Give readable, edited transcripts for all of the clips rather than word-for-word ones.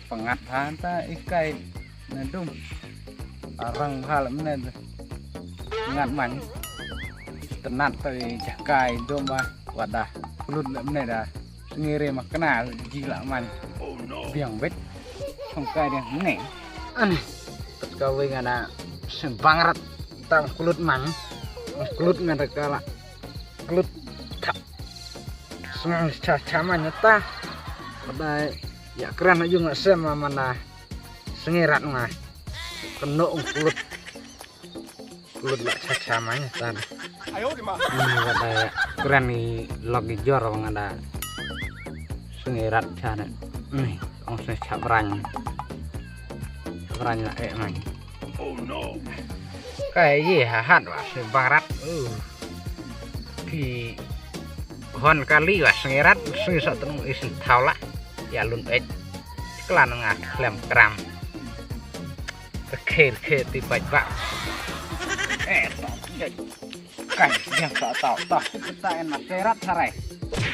Pengat ta ikai nadum arang hal menen ngat man tenat tei jakai domba wadah kulut menen dah ngire makna gila man biang bet songkai dia menen aneh kawe ngana sembangarat tang kulut man kulut ngada kala kulut tak senang cacaman nyata pada ya keren aja nggak sama mana sengirat mah kena kulut lah cacamanya tan ini pada keren nih lagi jor bang ada sengirat sana nih orang saya cabranya lah man oh no kayak ye hahat wah sebarat di hon kali wah sengirat sengirat tenung isi taulah ya lun ếch kelan ngah lem kram kekir tiba tiba kan yang tak tahu kita enak serat sarai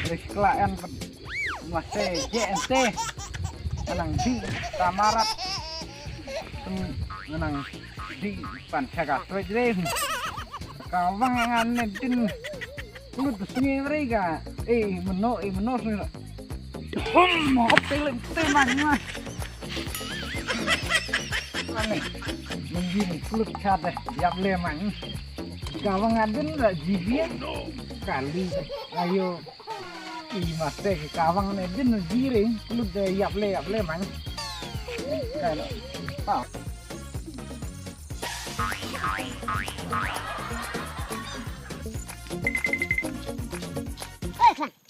terus kelayan masih JNT menang di kamarat menang di pancaga tujuh kawang yang aneh din kulit sungai mereka menok mau pilih teman mas aneh menggini kulit kade siap lemang kawang adin nggak jibian kali ayo mas teh kawang adin jiring kulit siap lemang kalau tahu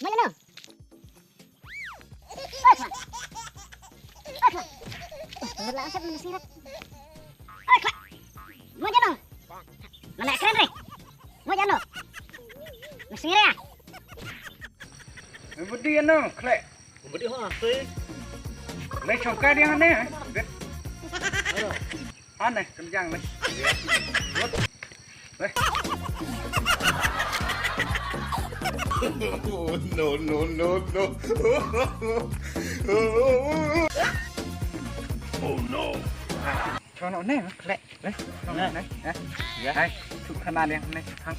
mana berlangsung menasirat. Mau jano? Mana keren re? Mau jano? Mesinnya ya? Budi jano, klek. Budi ho asli. Lek congkai dia aneh. Aneh kencang lek. Lek. No. Oh no. Cho nó nè, lẹ, đấy, này, đây, chụp khăn đàn đen này, thằng.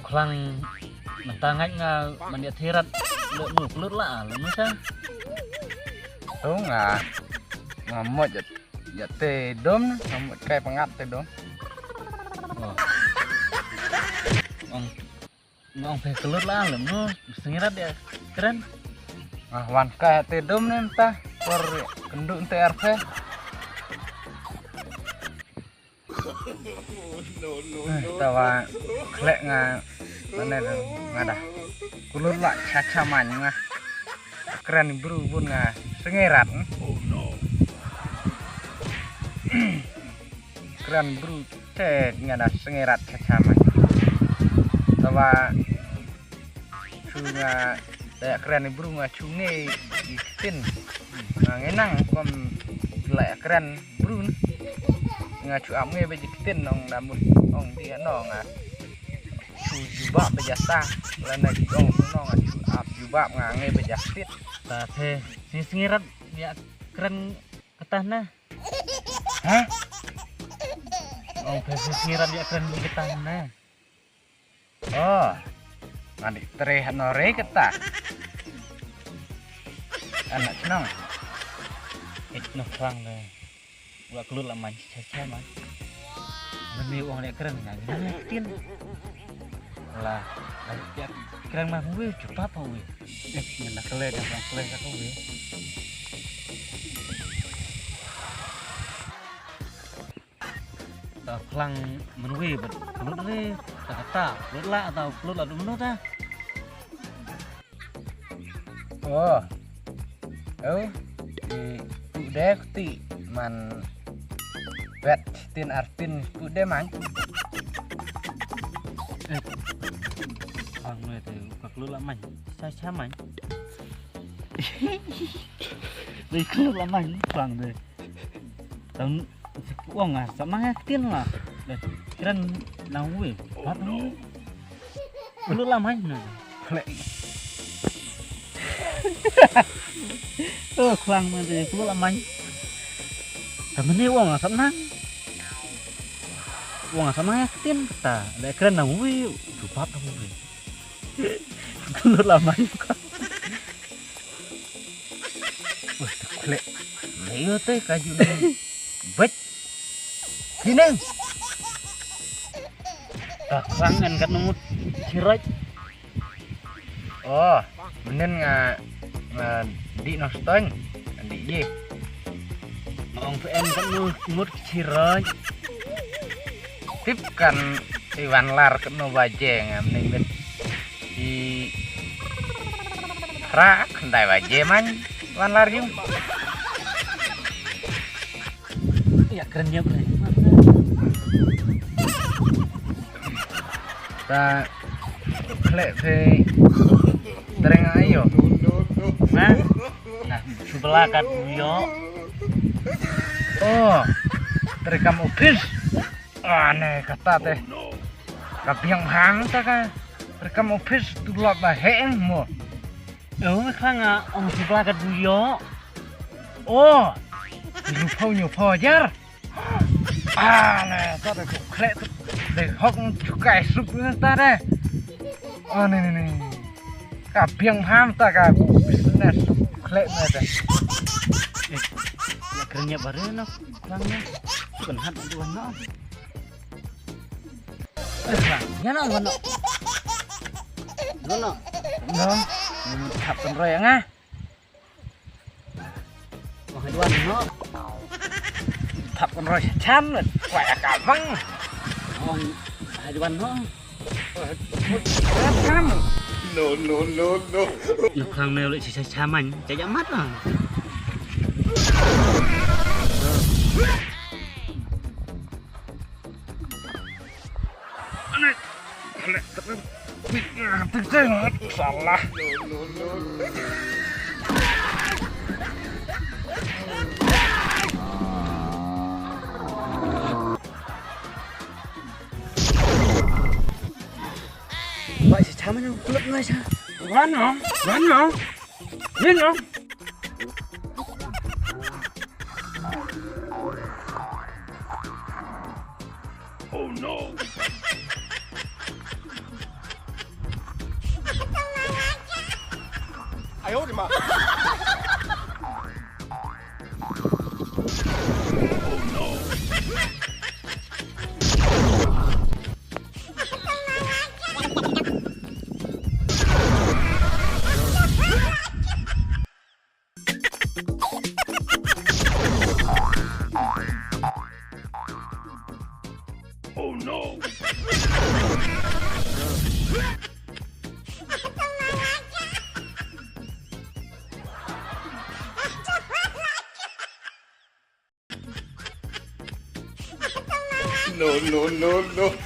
Klang mentanganya mandi thirat lut lah lu sang. Đúng ngamot ya teh dom, ngamot kayak pengat teh dom. Ngong teh kelut lah lu sengirat ya keren. Wan kayak teh dom nih entah por kenduk teh RV. Tawa klek mana dah kulut lah cacaman keren bro pun sengirat. Keren bro teh dah sengirat cacaman. Tawa sunga kayak keren bro cunge itin ngenang kom lek keren bro ngacu amge bejitin nong namun ong dia nong cu jubak bejasa lana ong nong ngacu ap jubak ngange bejasit Teh sengirat ya keren ketahna. Hah? Ong teh sengirat ya keren ketahna. Oh, nanti terlihat nore kita. Anak senang. Itu klang deh. Gua keluar lama caca man. Beni uang dia keren nggak? Ngeliatin. Lah, ya keren mah gue coba apa gue? Mana kelihatan yang kelihatan gue. Klang menue kelut deh. Kata kelut lah atau kelut lah dulu dah. Oh, udah ti man bet tin arpin udah man. Ang gue tuh kelut lah man, caca man. Đi kelut lah man, klang deh. Tang uang ah sama tin lah. keren nawi pat nawi lu lama nih khoang mà thì lu lama tapi ini uang nggak senang tin ta để keren nawi pat nawi lu lama wah lek leo teh kaju bet sini khoang kan nunggu cirat oh menen di noston di ye ông em kan ngut cirat tip kan iwan lar kena baje menen di rak ndai baje man wan lar jung ya kerennya bro ta lek pe tereng ayo nah sebelah kan yo oh terekam office aneh kata teh kapiang hang ta ka terekam office tulak baheng mo mấy khang ông sebelah kan yo oh nyu pho jar aneh ta teh klek teh hok cukai sup ta deh oh nih kapiang ham ta ka business klek ta ya kerennya baru no khangnya bukan hat itu no ya no no no no thap kan roy nga oh haduan no thap kan roy chan quậy cả văng oh haduan no chan nó khang nêu lại chỉ xa mạnh chạy dã mắt à salah vậy chỉ chả mấy đâu lấp ngay sao Rắn hả? Nhìn không? Oh no! Ai ôi mà! Oh no! Oh no! No.